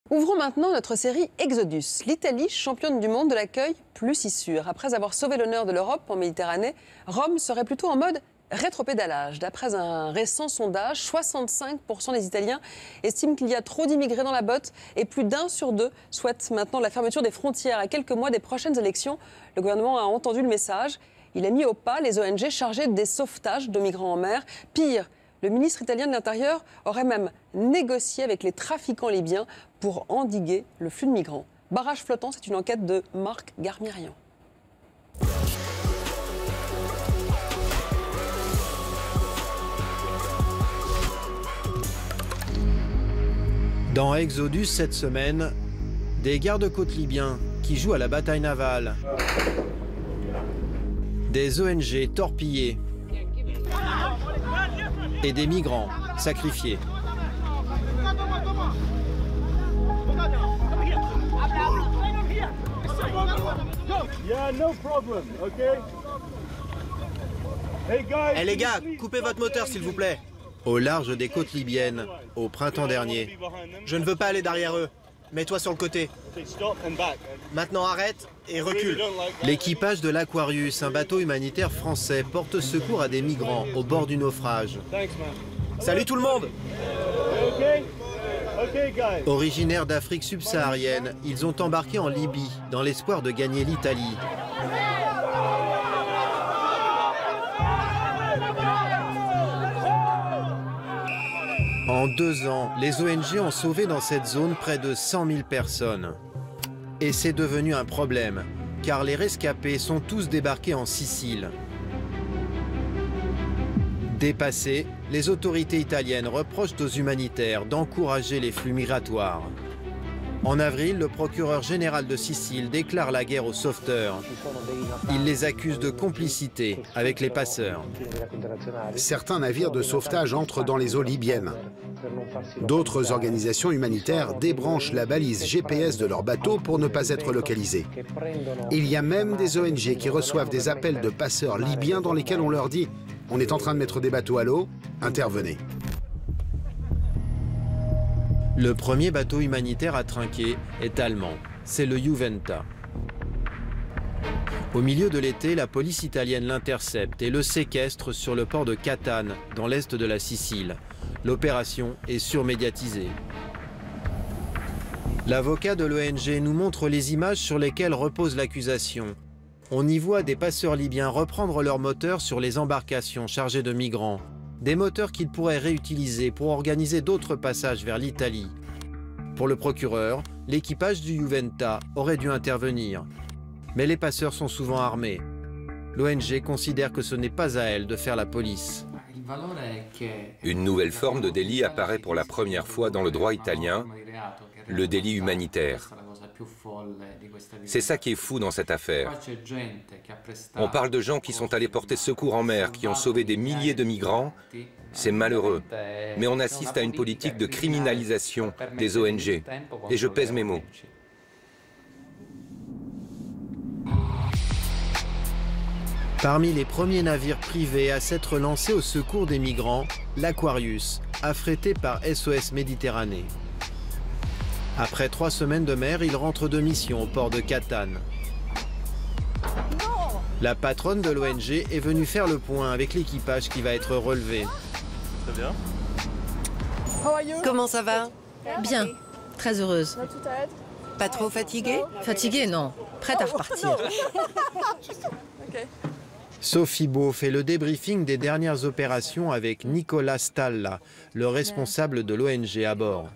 Ouvrons maintenant notre série Exodus. L'Italie, championne du monde de l'accueil, plus si sûre. Après avoir sauvé l'honneur de l'Europe en Méditerranée, Rome serait plutôt en mode rétropédalage. D'après un récent sondage, 65% des Italiens estiment qu'il y a trop d'immigrés dans la botte et plus d'1 sur 2 souhaitent maintenant la fermeture des frontières. À quelques mois des prochaines élections, le gouvernement a entendu le message. Il a mis au pas les ONG chargées des sauvetages de migrants en mer. Pire, le ministre italien de l'Intérieur aurait même négocié avec les trafiquants libyens pour endiguer le flux de migrants. Barrage flottant, c'est une enquête de Marc Garmirian. Dans Exodus cette semaine, des gardes-côtes libyens qui jouent à la bataille navale, des ONG torpillés et des migrants sacrifiés. Eh les gars, coupez votre moteur s'il vous plaît. Au large des côtes libyennes, au printemps dernier. Je ne veux pas aller derrière eux. Mets-toi sur le côté. Maintenant arrête et recule. L'équipage de l'Aquarius, un bateau humanitaire français, porte secours à des migrants au bord du naufrage. Salut tout le monde. Originaires d'Afrique subsaharienne, ils ont embarqué en Libye dans l'espoir de gagner l'Italie. En 2 ans, les ONG ont sauvé dans cette zone près de 100 000 personnes. Et c'est devenu un problème, car les rescapés sont tous débarqués en Sicile. Dépassées, les autorités italiennes reprochent aux humanitaires d'encourager les flux migratoires. En avril, le procureur général de Sicile déclare la guerre aux sauveteurs. Il les accuse de complicité avec les passeurs. Certains navires de sauvetage entrent dans les eaux libyennes. D'autres organisations humanitaires débranchent la balise GPS de leurs bateaux pour ne pas être localisés. Il y a même des ONG qui reçoivent des appels de passeurs libyens dans lesquels on leur dit « On est en train de mettre des bateaux à l'eau, intervenez ». Le premier bateau humanitaire à trinquer est allemand, c'est le Juventa. Au milieu de l'été, la police italienne l'intercepte et le séquestre sur le port de Catane, dans l'est de la Sicile. L'opération est surmédiatisée. L'avocat de l'ONG nous montre les images sur lesquelles repose l'accusation. On y voit des passeurs libyens reprendre leurs moteurs sur les embarcations chargées de migrants. Des moteurs qu'ils pourraient réutiliser pour organiser d'autres passages vers l'Italie. Pour le procureur, l'équipage du Juventa aurait dû intervenir. Mais les passeurs sont souvent armés. L'ONG considère que ce n'est pas à elle de faire la police. Une nouvelle forme de délit apparaît pour la première fois dans le droit italien, le délit humanitaire. C'est ça qui est fou dans cette affaire. On parle de gens qui sont allés porter secours en mer, qui ont sauvé des milliers de migrants. C'est malheureux. Mais on assiste à une politique de criminalisation des ONG. Et je pèse mes mots. Parmi les premiers navires privés à s'être lancés au secours des migrants, l'Aquarius, affrété par SOS Méditerranée. Après 3 semaines de mer, il rentre de mission au port de Catane. La patronne de l'ONG est venue faire le point avec l'équipage qui va être relevé. Très bien. Comment ça va? Bien, très heureuse. Pas trop fatiguée? Fatiguée, non. Prête à repartir. Sophie Beau fait le débriefing des dernières opérations avec Nicolas Stalla, le responsable de l'ONG à bord.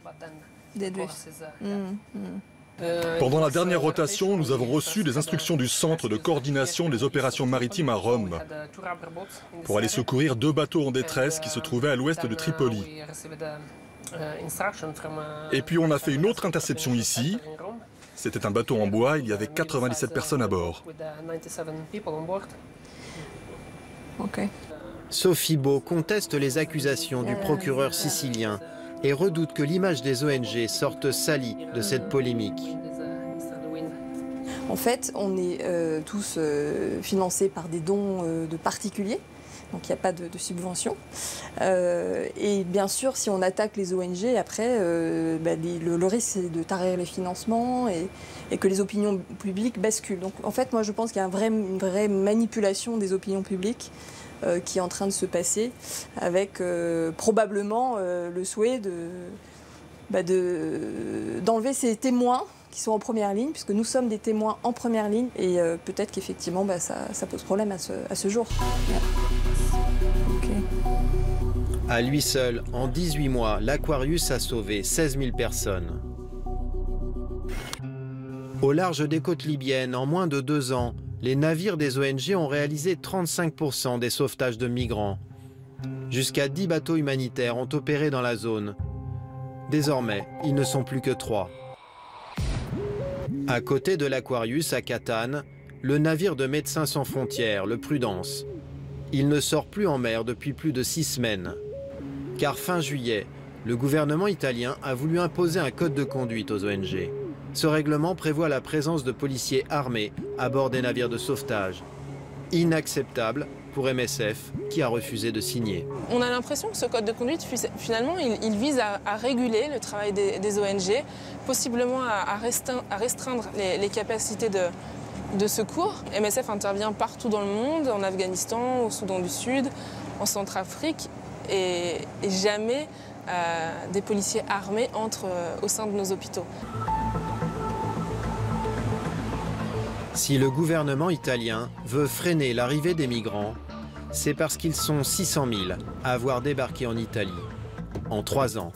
Pendant la dernière rotation, nous avons reçu des instructions du Centre de coordination des opérations maritimes à Rome pour aller secourir 2 bateaux en détresse qui se trouvaient à l'ouest de Tripoli. Et puis on a fait une autre interception ici. C'était un bateau en bois, il y avait 97 personnes à bord. Sophie Beau conteste les accusations du procureur sicilien et redoute que l'image des ONG sorte salie de cette polémique. En fait, on est tous financés par des dons de particuliers. donc il n'y a pas de subvention. Et bien sûr, si on attaque les ONG, après, le risque c'est de tarir les financements et que les opinions publiques basculent. Donc en fait, moi je pense qu'il y a une vraie manipulation des opinions publiques qui est en train de se passer, avec probablement le souhait d'enlever ces témoins qui sont en première ligne, puisque nous sommes des témoins en première ligne, et peut-être qu'effectivement ça pose problème à ce jour. Okay. À lui seul, en 18 mois, l'Aquarius a sauvé 16 000 personnes. Au large des côtes libyennes, en moins de 2 ans, les navires des ONG ont réalisé 35% des sauvetages de migrants. Jusqu'à 10 bateaux humanitaires ont opéré dans la zone. Désormais, ils ne sont plus que 3. À côté de l'Aquarius, à Catane, le navire de Médecins sans frontières, le Prudence. Il ne sort plus en mer depuis plus de 6 semaines. Car fin juillet, le gouvernement italien a voulu imposer un code de conduite aux ONG. Ce règlement prévoit la présence de policiers armés à bord des navires de sauvetage. Inacceptable pour MSF, qui a refusé de signer. On a l'impression que ce code de conduite, finalement, il vise à réguler le travail des ONG, possiblement à restreindre les capacités de secours. MSF intervient partout dans le monde, en Afghanistan, au Soudan du Sud, en Centrafrique, et jamais des policiers armés entrent au sein de nos hôpitaux. Si le gouvernement italien veut freiner l'arrivée des migrants, c'est parce qu'ils sont 600 000 à avoir débarqué en Italie en 3 ans.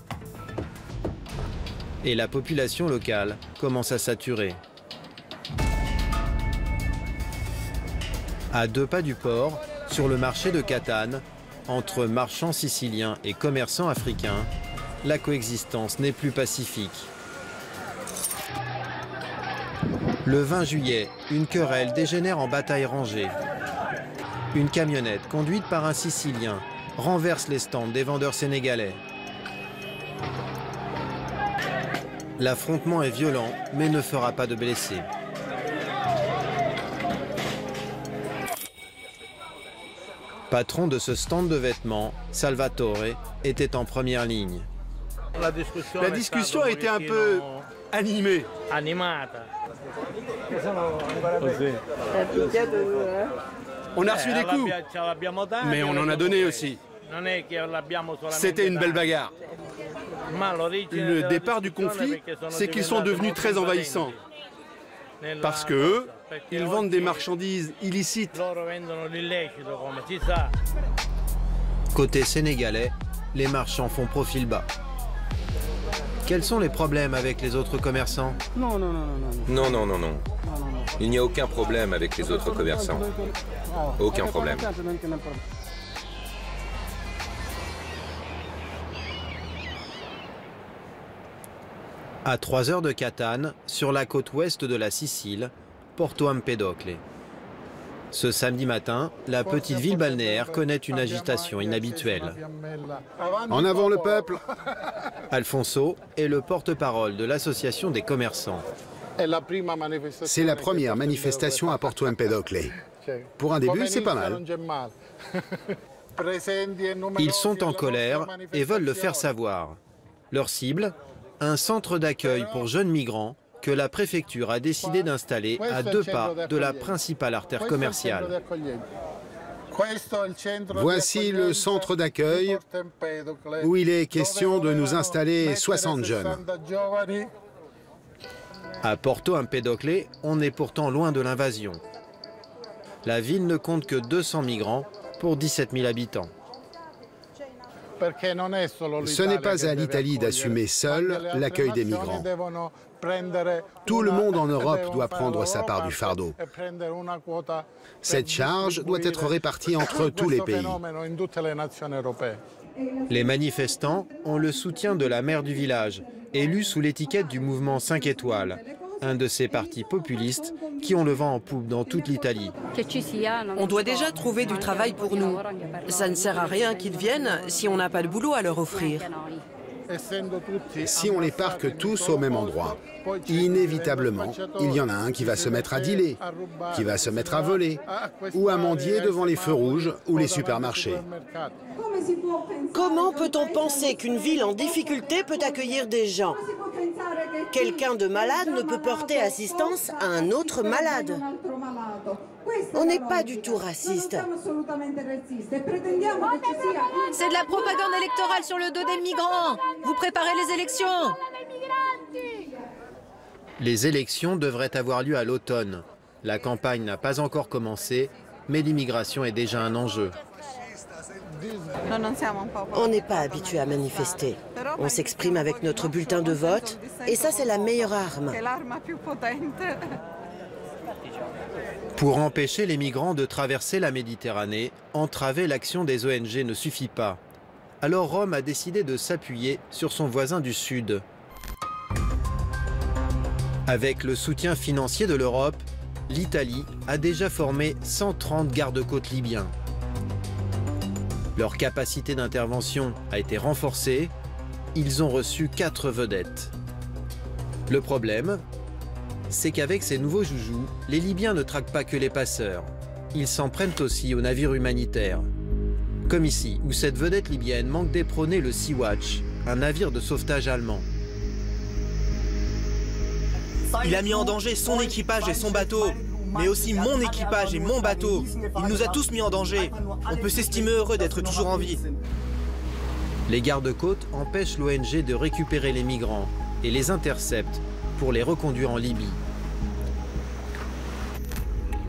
Et la population locale commence à saturer. À 2 pas du port, sur le marché de Catane, entre marchands siciliens et commerçants africains, la coexistence n'est plus pacifique. Le 20 juillet, une querelle dégénère en bataille rangée. Une camionnette conduite par un Sicilien renverse les stands des vendeurs sénégalais. L'affrontement est violent, mais ne fera pas de blessés. Patron de ce stand de vêtements, Salvatore était en première ligne. La discussion a été un peu animée. On a reçu des coups, mais on en a donné aussi. C'était une belle bagarre. Le départ du conflit, c'est qu'ils sont devenus très envahissants. Parce qu'eux, ils vendent des marchandises illicites. Côté sénégalais, les marchands font profil bas. Quels sont les problèmes avec les autres commerçants? Non. Il n'y a aucun problème avec les autres commerçants. Aucun problème. À 3 heures de Catane, sur la côte ouest de la Sicile, Porto Empedocle. Ce samedi matin, la petite ville balnéaire connaît une agitation inhabituelle. En avant le peuple! Alfonso est le porte-parole de l'association des commerçants. C'est la première manifestation à Porto Empedocle. Pour un début, c'est pas mal. Ils sont en colère et veulent le faire savoir. Leur cible, un centre d'accueil pour jeunes migrants que la préfecture a décidé d'installer à 2 pas de la principale artère commerciale. Voici le centre d'accueil où il est question de nous installer 60 jeunes. À Porto Empedocle, on est pourtant loin de l'invasion. La ville ne compte que 200 migrants pour 17 000 habitants. Ce n'est pas à l'Italie d'assumer seule l'accueil des migrants. Tout le monde en Europe doit prendre sa part du fardeau. Cette charge doit être répartie entre tous les pays. Les manifestants ont le soutien de la maire du village, élue sous l'étiquette du mouvement 5 étoiles, un de ces partis populistes qui ont le vent en poupe dans toute l'Italie. On doit déjà trouver du travail pour nous. Ça ne sert à rien qu'ils viennent si on n'a pas de boulot à leur offrir. Si on les parque tous au même endroit, Inévitablement, il y en a un qui va se mettre à dealer, qui va se mettre à voler, ou à mendier devant les feux rouges ou les supermarchés. Comment peut-on penser qu'une ville en difficulté peut accueillir des gens? Quelqu'un de malade ne peut porter assistance à un autre malade. On n'est pas du tout raciste. C'est de la propagande électorale sur le dos des migrants. Vous préparez les élections. Les élections devraient avoir lieu à l'automne. La campagne n'a pas encore commencé, mais l'immigration est déjà un enjeu. On n'est pas habitué à manifester. On s'exprime avec notre bulletin de vote, et ça c'est la meilleure arme. Pour empêcher les migrants de traverser la Méditerranée, entraver l'action des ONG ne suffit pas. Alors Rome a décidé de s'appuyer sur son voisin du Sud. Avec le soutien financier de l'Europe, l'Italie a déjà formé 130 gardes-côtes libyens. Leur capacité d'intervention a été renforcée. Ils ont reçu 4 vedettes. Le problème, c'est qu'avec ces nouveaux joujoux, les Libyens ne traquent pas que les passeurs. Ils s'en prennent aussi aux navires humanitaires. Comme ici, où cette vedette libyenne manque d'éperonner le Sea-Watch, un navire de sauvetage allemand. Il a mis en danger son équipage et son bateau, mais aussi mon équipage et mon bateau. Il nous a tous mis en danger. On peut s'estimer heureux d'être toujours en vie. Les gardes-côtes empêchent l'ONG de récupérer les migrants et les interceptent pour les reconduire en Libye.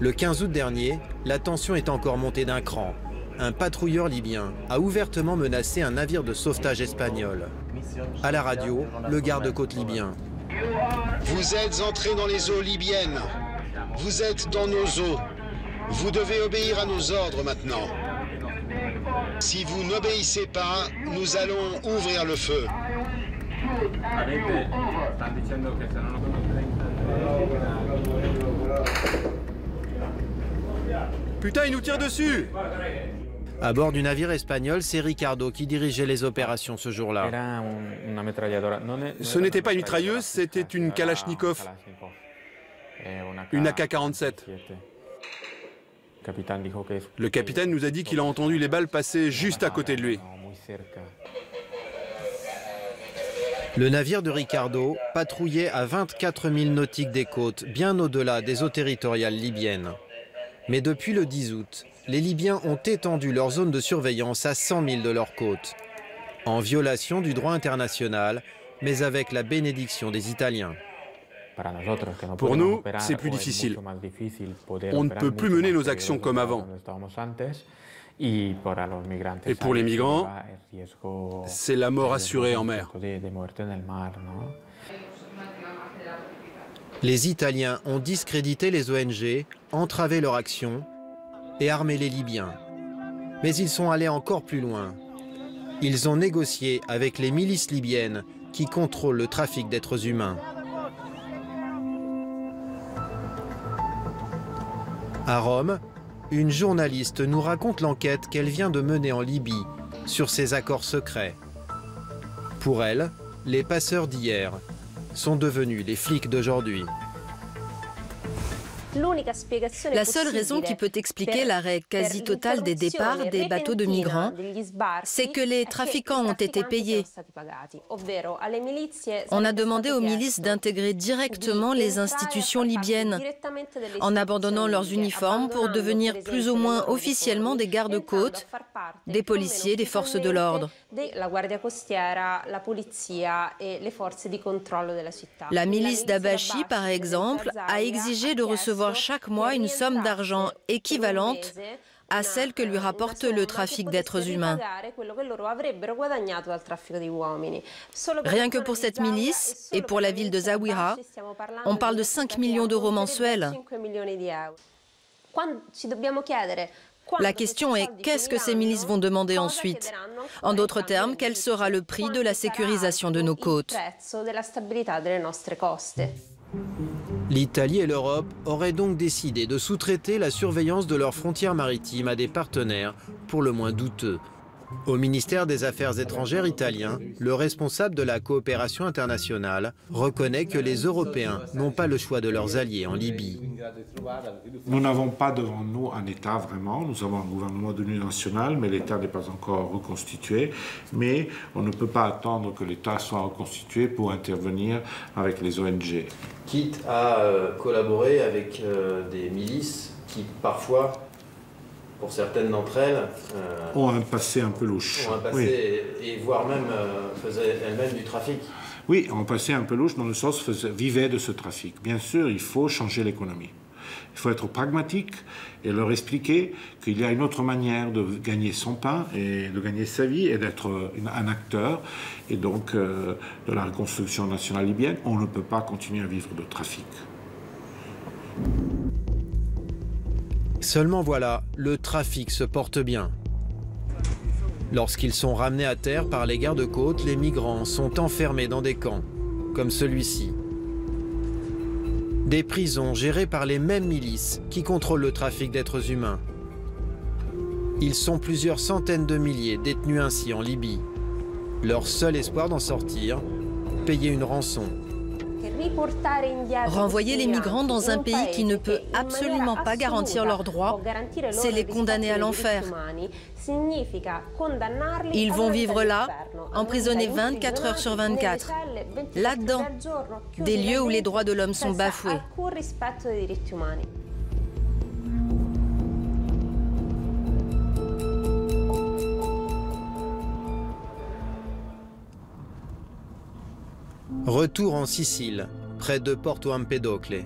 Le 15 août dernier, la tension est encore montée d'un cran. Un patrouilleur libyen a ouvertement menacé un navire de sauvetage espagnol. À la radio, le garde-côte libyen. Vous êtes entrés dans les eaux libyennes. Vous êtes dans nos eaux. Vous devez obéir à nos ordres maintenant. Si vous n'obéissez pas, nous allons ouvrir le feu. Putain, il nous tire dessus! À bord du navire espagnol, c'est Ricardo qui dirigeait les opérations ce jour-là. Ce n'était pas une mitrailleuse, c'était une Kalachnikov. Une AK-47. Le capitaine nous a dit qu'il a entendu les balles passer juste à côté de lui. Le navire de Ricardo patrouillait à 24 000 nautiques des côtes, bien au-delà des eaux territoriales libyennes. Mais depuis le 10 août, les Libyens ont étendu leur zone de surveillance à 100 000 de leurs côtes, en violation du droit international, mais avec la bénédiction des Italiens. Pour nous, c'est plus difficile. On ne peut plus mener nos actions comme avant. Et pour les migrants, c'est la mort assurée en mer. Les Italiens ont discrédité les ONG, entravé leur action et armé les Libyens. Mais ils sont allés encore plus loin. Ils ont négocié avec les milices libyennes qui contrôlent le trafic d'êtres humains. À Rome, une journaliste nous raconte l'enquête qu'elle vient de mener en Libye sur ces accords secrets. Pour elle, les passeurs d'hier sont devenus les flics d'aujourd'hui. La seule raison qui peut expliquer l'arrêt quasi total des départs des bateaux de migrants, c'est que les trafiquants ont été payés. On a demandé aux milices d'intégrer directement les institutions libyennes, en abandonnant leurs uniformes pour devenir plus ou moins officiellement des gardes-côtes, des policiers, des forces de l'ordre. La milice d'Abachi, par exemple, a exigé de recevoir chaque mois une somme d'argent équivalente à celle que lui rapporte le trafic d'êtres humains. Rien que pour cette milice et pour la ville de Zaouira, on parle de 5 millions d'euros mensuels. La question est, qu'est-ce que ces milices vont demander ensuite? En d'autres termes, quel sera le prix de la sécurisation de nos côtes? L'Italie et l'Europe auraient donc décidé de sous-traiter la surveillance de leurs frontières maritimes à des partenaires pour le moins douteux. Au ministère des Affaires étrangères italien, le responsable de la coopération internationale reconnaît que les Européens n'ont pas le choix de leurs alliés en Libye. Nous n'avons pas devant nous un État vraiment. Nous avons un gouvernement d'union nationale, mais l'État n'est pas encore reconstitué. Mais on ne peut pas attendre que l'État soit reconstitué pour intervenir avec les ONG. Quitte à collaborer avec des milices qui parfois, pour certaines d'entre elles, ont un passé un peu louche. Ont un passé, oui. Et voire même faisaient elles-mêmes du trafic. Oui, ont un passé un peu louche dans le sens vivaient de ce trafic. Bien sûr, il faut changer l'économie. Il faut être pragmatique et leur expliquer qu'il y a une autre manière de gagner son pain et de gagner sa vie et d'être un acteur. Et donc, de la reconstruction nationale libyenne, on ne peut pas continuer à vivre de trafic. Seulement voilà, le trafic se porte bien. Lorsqu'ils sont ramenés à terre par les gardes-côtes, les migrants sont enfermés dans des camps, comme celui-ci. Des prisons gérées par les mêmes milices qui contrôlent le trafic d'êtres humains. Ils sont plusieurs centaines de milliers détenus ainsi en Libye. Leur seul espoir d'en sortir, payer une rançon. Renvoyer les migrants dans un pays qui ne peut absolument pas garantir leurs droits, c'est les condamner à l'enfer. Ils vont vivre là, emprisonnés 24 heures sur 24. Là-dedans, des lieux où les droits de l'homme sont bafoués. Retour en Sicile, près de Porto Empedocle.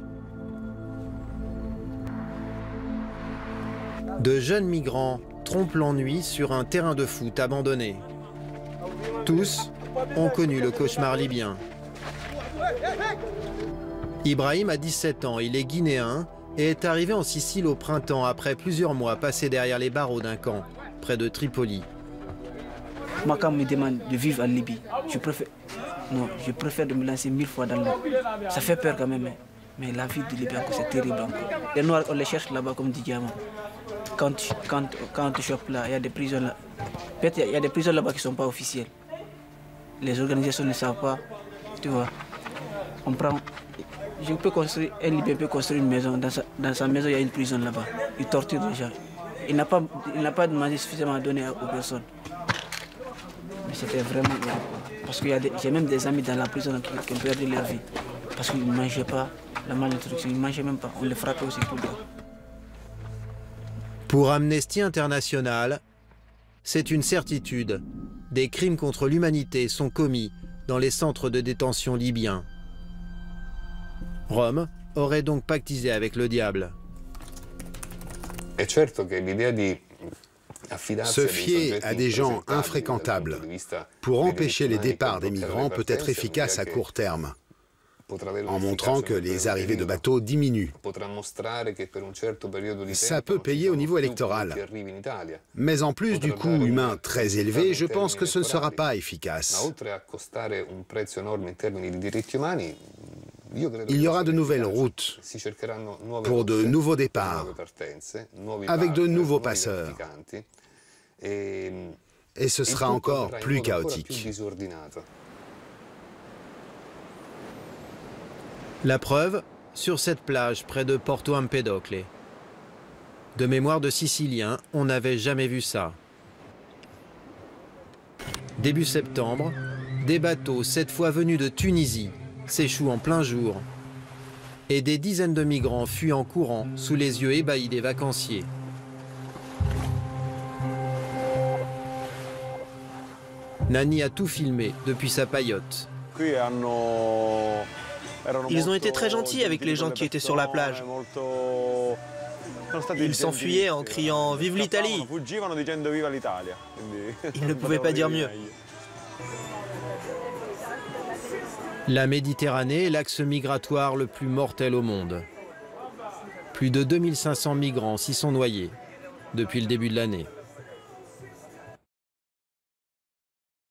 De jeunes migrants trompent l'ennui sur un terrain de foot abandonné. Tous ont connu le cauchemar libyen. Ibrahim a 17 ans, il est guinéen et est arrivé en Sicile au printemps après plusieurs mois passés derrière les barreaux d'un camp, près de Tripoli. Moi, quand on me demande de vivre en Libye, je préfère de me lancer 1000 fois dans l'eau. Ça fait peur quand même, mais la vie de Libye, c'est terrible encore. Les Noirs, on les cherche là-bas comme des diamants. Quand on te chope là, il y a des prisons là. Peut-être il y a des prisons là-bas qui ne sont pas officielles. Les organisations ne savent pas, tu vois. Un Libyen peut construire une maison. Dans sa maison, il y a une prison là-bas. Il torture les gens. Il n'a pas demandé suffisamment à donner aux personnes. Mais c'était vraiment horrible. Parce que j'ai même des amis dans la prison qui ont perdu leur vie. Parce qu'ils ne mangeaient pas, la malnutrition, ils ne mangeaient même pas. On les frappait aussi tout le temps. Pour Amnesty International, c'est une certitude. Des crimes contre l'humanité sont commis dans les centres de détention libyens. Rome aurait donc pactisé avec le diable. Se fier à des gens infréquentables pour empêcher les départs des migrants peut être efficace à court terme, en montrant que les arrivées de bateaux diminuent. Ça peut payer au niveau électoral. Mais en plus du coût humain très élevé, je pense que ce ne sera pas efficace. Il y aura de nouvelles routes pour de nouveaux départs, avec de nouveaux passeurs. Et ce sera encore plus chaotique. La preuve, sur cette plage près de Porto Empedocle. De mémoire de Siciliens, on n'avait jamais vu ça. Début septembre, des bateaux, cette fois venus de Tunisie, s'échouent en plein jour. Et des dizaines de migrants fuient en courant sous les yeux ébahis des vacanciers. Nani a tout filmé depuis sa paillote. Ils ont été très gentils avec les gens qui étaient sur la plage. Ils s'enfuyaient en criant « Vive l'Italie !» Ils ne pouvaient pas dire mieux. La Méditerranée est l'axe migratoire le plus mortel au monde. Plus de 2500 migrants s'y sont noyés depuis le début de l'année.